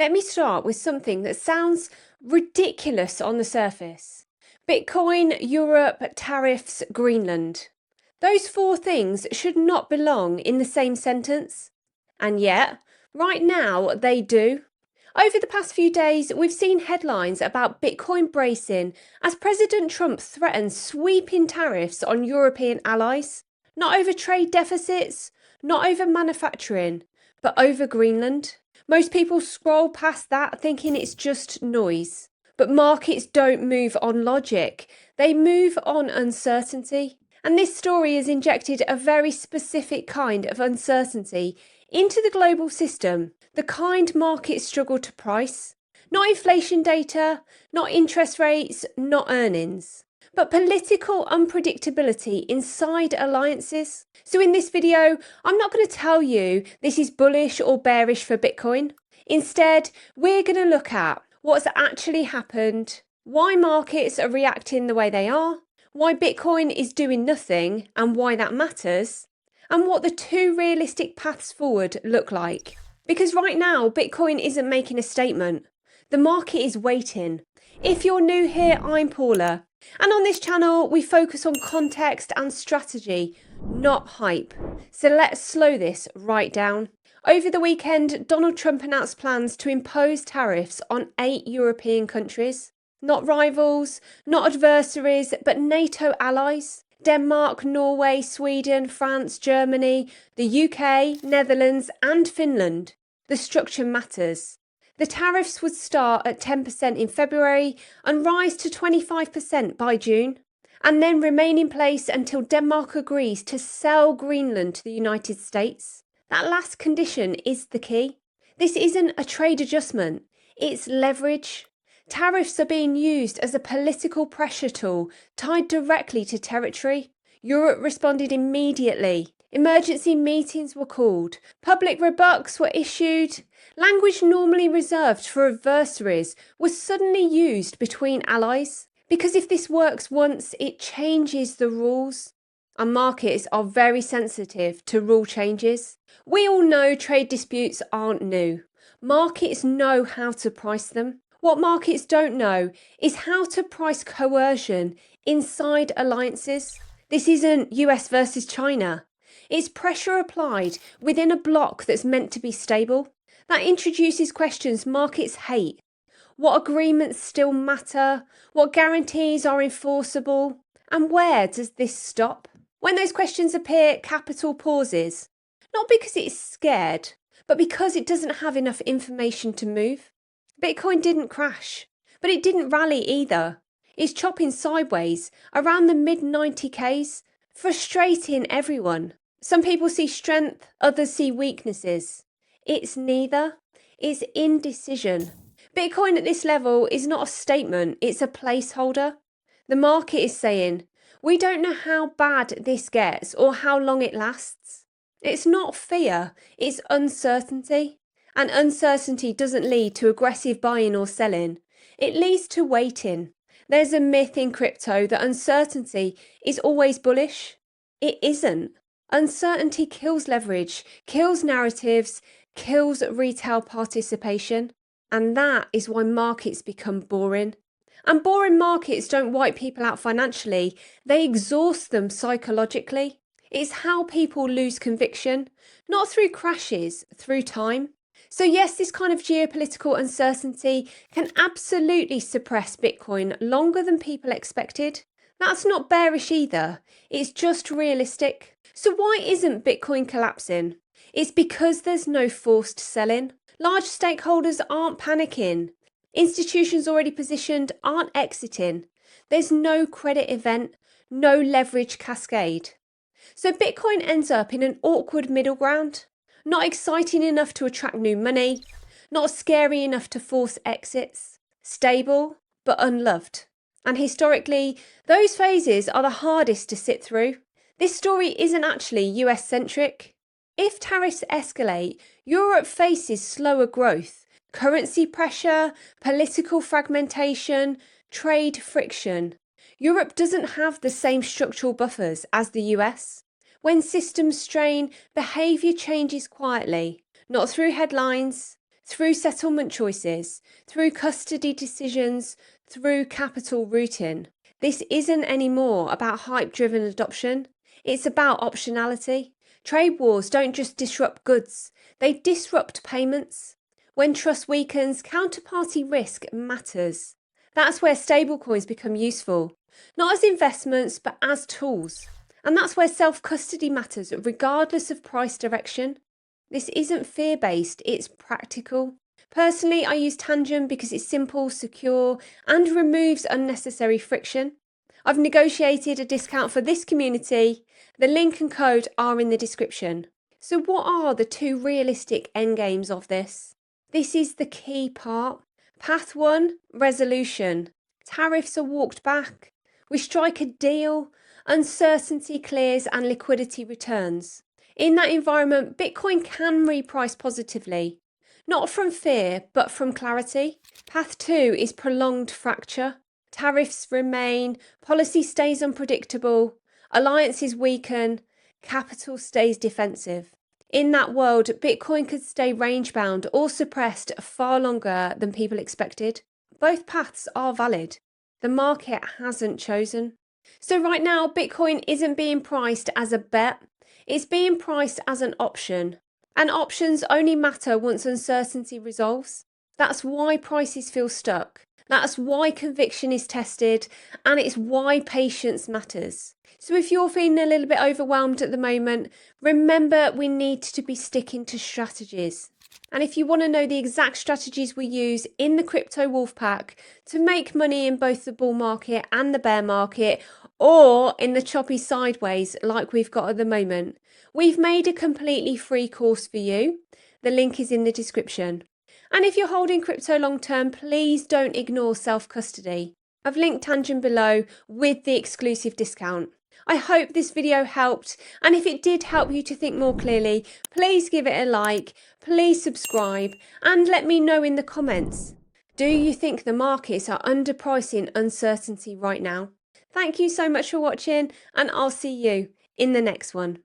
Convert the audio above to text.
Let me start with something that sounds ridiculous on the surface. Bitcoin, Europe, tariffs, Greenland. Those four things should not belong in the same sentence. And yet, right now, they do. Over the past few days, we've seen headlines about Bitcoin bracing as President Trump threatens sweeping tariffs on European allies. Not over trade deficits, not over manufacturing, but over Greenland. Most people scroll past that thinking it's just noise. But markets don't move on logic, they move on uncertainty. And this story has injected a very specific kind of uncertainty into the global system, the kind markets struggle to price. Not inflation data, not interest rates, not earnings, but political unpredictability inside alliances. So in this video, I'm not going to tell you this is bullish or bearish for Bitcoin. Instead, we're going to look at what's actually happened, why markets are reacting the way they are, why Bitcoin is doing nothing and why that matters, and what the two realistic paths forward look like. Because right now, Bitcoin isn't making a statement. The market is waiting. If you're new here, I'm Paula. And on this channel, we focus on context and strategy, not hype. So let's slow this right down. Over the weekend, Donald Trump announced plans to impose tariffs on 8 European countries. Not rivals, not adversaries, but NATO allies. Denmark, Norway, Sweden, France, Germany, the UK, Netherlands and Finland. The structure matters. The tariffs would start at 10% in February and rise to 25% by June, and then remain in place until Denmark agrees to sell Greenland to the United States. That last condition is the key. This isn't a trade adjustment, it's leverage. Tariffs are being used as a political pressure tool tied directly to territory. Europe responded immediately. Emergency meetings were called. Public rebuks were issued. Language normally reserved for adversaries was suddenly used between allies. Because if this works once, it changes the rules. And markets are very sensitive to rule changes. We all know trade disputes aren't new. Markets know how to price them. What markets don't know is how to price coercion inside alliances. This isn't US versus China. It's pressure applied within a bloc that's meant to be stable. That introduces questions markets hate. What agreements still matter? What guarantees are enforceable? And where does this stop? When those questions appear, capital pauses. Not because it's scared, but because it doesn't have enough information to move. Bitcoin didn't crash, but it didn't rally either. It's chopping sideways around the mid-90Ks, frustrating everyone. Some people see strength, others see weaknesses. It's neither. It's indecision. Bitcoin at this level is not a statement, it's a placeholder. The market is saying, we don't know how bad this gets or how long it lasts. It's not fear, it's uncertainty. And uncertainty doesn't lead to aggressive buying or selling. It leads to waiting. There's a myth in crypto that uncertainty is always bullish. It isn't. Uncertainty kills leverage, kills narratives, kills retail participation. And that is why markets become boring. And boring markets don't wipe people out financially, they exhaust them psychologically. It's how people lose conviction, not through crashes, through time. So yes, this kind of geopolitical uncertainty can absolutely suppress Bitcoin longer than people expected. That's not bearish either, it's just realistic. So why isn't Bitcoin collapsing? It's because there's no forced selling. Large stakeholders aren't panicking. Institutions already positioned aren't exiting. There's no credit event, no leverage cascade. So Bitcoin ends up in an awkward middle ground. Not exciting enough to attract new money, not scary enough to force exits, stable but unloved. And historically, those phases are the hardest to sit through. This story isn't actually US-centric. If tariffs escalate, Europe faces slower growth, currency pressure, political fragmentation, trade friction. Europe doesn't have the same structural buffers as the US. When systems strain, behaviour changes quietly, not through headlines, through settlement choices, through custody decisions, through capital routing. This isn't anymore about hype-driven adoption. It's about optionality. Trade wars don't just disrupt goods, they disrupt payments. When trust weakens, counterparty risk matters. That's where stablecoins become useful, not as investments, but as tools. And that's where self-custody matters, regardless of price direction. This isn't fear-based, it's practical. Personally, I use Tangent because it's simple, secure, and removes unnecessary friction. I've negotiated a discount for this community. The link and code are in the description. So what are the two realistic endgames of this? This is the key part. Path 1, resolution. Tariffs are walked back. We strike a deal. Uncertainty clears and liquidity returns. In that environment, Bitcoin can reprice positively. Not from fear, but from clarity. Path 2 is prolonged fracture. Tariffs remain, policy stays unpredictable, alliances weaken, capital stays defensive. In that world, Bitcoin could stay range-bound or suppressed far longer than people expected. Both paths are valid. The market hasn't chosen. So right now, Bitcoin isn't being priced as a bet. It's being priced as an option. And options only matter once uncertainty resolves. That's why prices feel stuck. That's why conviction is tested, and it's why patience matters. So if you're feeling a little bit overwhelmed at the moment, remember we need to be sticking to strategies. And if you want to know the exact strategies we use in the Crypto Wolf Pack to make money in both the bull market and the bear market, or in the choppy sideways like we've got at the moment, we've made a completely free course for you. The link is in the description. And if you're holding crypto long term, please don't ignore self-custody. I've linked Tangent below with the exclusive discount. I hope this video helped, and if it did help you to think more clearly, please give it a like, please subscribe, and let me know in the comments. Do you think the markets are underpricing uncertainty right now? Thank you so much for watching, and I'll see you in the next one.